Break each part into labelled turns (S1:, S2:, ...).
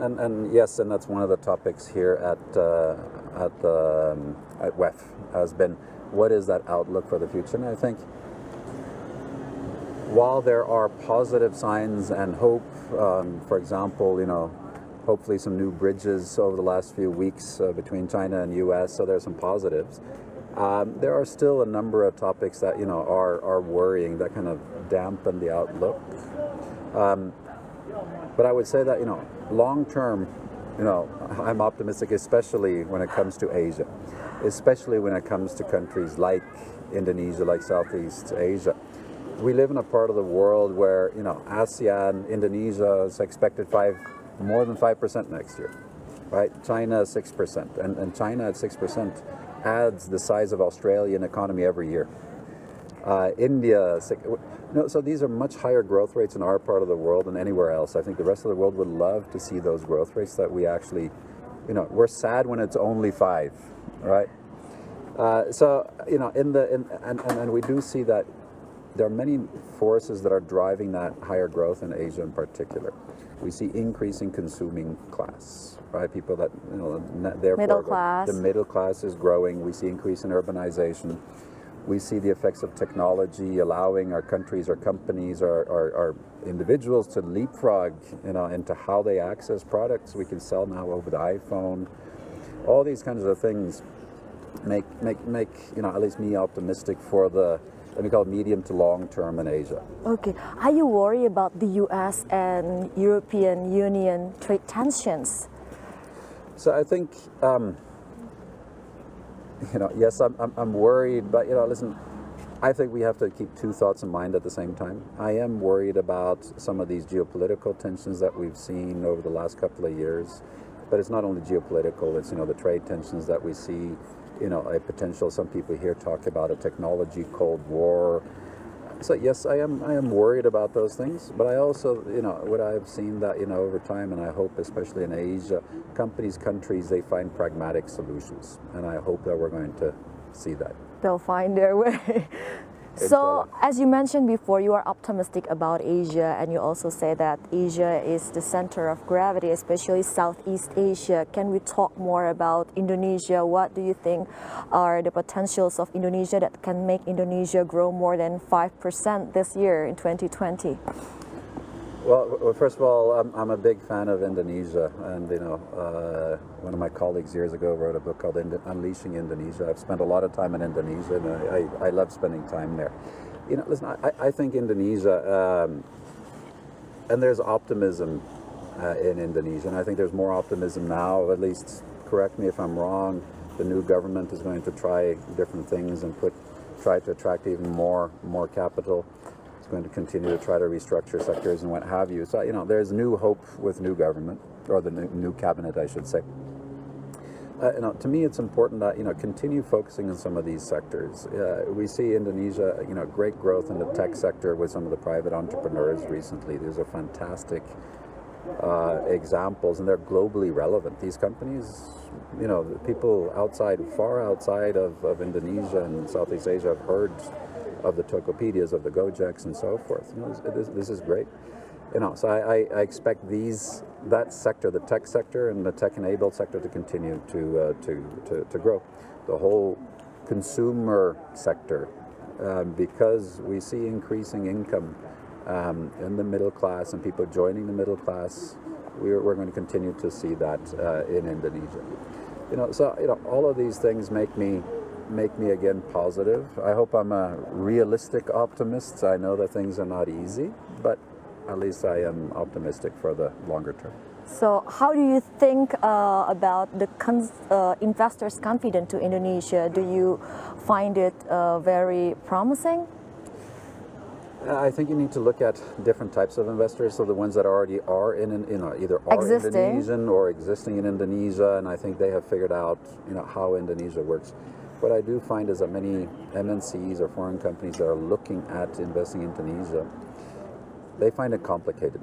S1: and yes, and that's one of the topics here at WEF has been, what is that outlook for the future? And I think while there are positive signs and hope, for example, hopefully some new bridges over the last few weeks between China and U.S., so there's some positives. There are still a number of topics that are worrying, that kind of dampen the outlook. But I would say that long term, I'm optimistic, especially when it comes to Asia, especially when it comes to countries like Indonesia, like Southeast Asia. We live in a part of the world where ASEAN, Indonesia is expected more than 5% next year, right? China 6%, and China at 6% adds the size of Australian economy every year. India, so these are much higher growth rates in our part of the world than anywhere else. I think the rest of the world would love to see those growth rates that we actually, we're sad when it's only 5, right? And we do see that there are many forces that are driving that higher growth in Asia in particular. We see increasing consuming class, right? People that, therefore
S2: middle class.
S1: The middle class is growing. We see increase in urbanization. We see the effects of technology allowing our countries, our companies, our individuals to leapfrog, into how they access products. We can sell now over the iPhone. All these kinds of things make at least me optimistic for the, let me call it, medium to long term in Asia.
S2: Okay. Are you worried about the U.S. and European Union trade tensions?
S1: So I think, yes, I'm worried, but listen, I think we have to keep two thoughts in mind at the same time. I am worried about some of these geopolitical tensions that we've seen over the last couple of years, but it's not only geopolitical, it's the trade tensions that we see, a potential, some people here talk about a technology Cold War. So yes, I am worried about those things, but I also, what I've seen that, over time, and I hope especially in Asia, countries, they find pragmatic solutions, and I hope that we're going to see that.
S2: They'll find their way. So, as you mentioned before, you are optimistic about Asia, and you also say that Asia is the center of gravity, especially Southeast Asia. Can we talk more about Indonesia? What do you think are the potentials of Indonesia that can make Indonesia grow more than 5% this year in 2020?
S1: Well, first of all, I'm a big fan of Indonesia, and one of my colleagues years ago wrote a book called Unleashing Indonesia. I've spent a lot of time in Indonesia, and I love spending time there. Listen, I think Indonesia, and there's optimism in Indonesia, and I think there's more optimism now. At least, correct me if I'm wrong. The new government is going to try different things and try to attract even more capital. Going to continue to try to restructure sectors and what have you. So, there's new hope with new government, or the new cabinet, I should say. To me, it's important that, continue focusing on some of these sectors. We see Indonesia, great growth in the tech sector with some of the private entrepreneurs recently. These are fantastic examples, and they're globally relevant. These companies, the people far outside of Indonesia and Southeast Asia have heard of the Tokopedias, of the Gojeks, and so forth. This is great. So I expect that sector, the tech sector and the tech-enabled sector, to continue to grow. The whole consumer sector, because we see increasing income in the middle class and people joining the middle class, we're going to continue to see that in Indonesia. So all of these things make me again positive. I hope I'm a realistic optimist. I know that things are not easy, but at least I am optimistic for the longer term.
S2: So how do you think about the investors' confidence to Indonesia? Do you find it very promising?
S1: I think you need to look at different types of investors. So the ones that already are either are Indonesian or existing in Indonesia, and I think they have figured out how Indonesia works. What I do find is that many MNCs or foreign companies that are looking at investing in Indonesia, they find it complicated.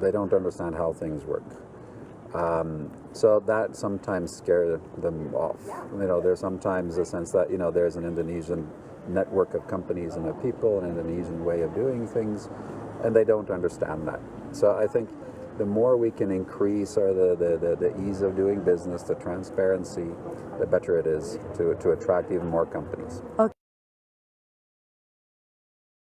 S1: They don't understand how things work. So that sometimes scares them off. There's sometimes a sense that, there's an Indonesian network of companies and of people, an Indonesian way of doing things, and they don't understand that. So I think the more we can increase the ease of doing business, the transparency, the better it is to attract even more companies.
S2: Okay.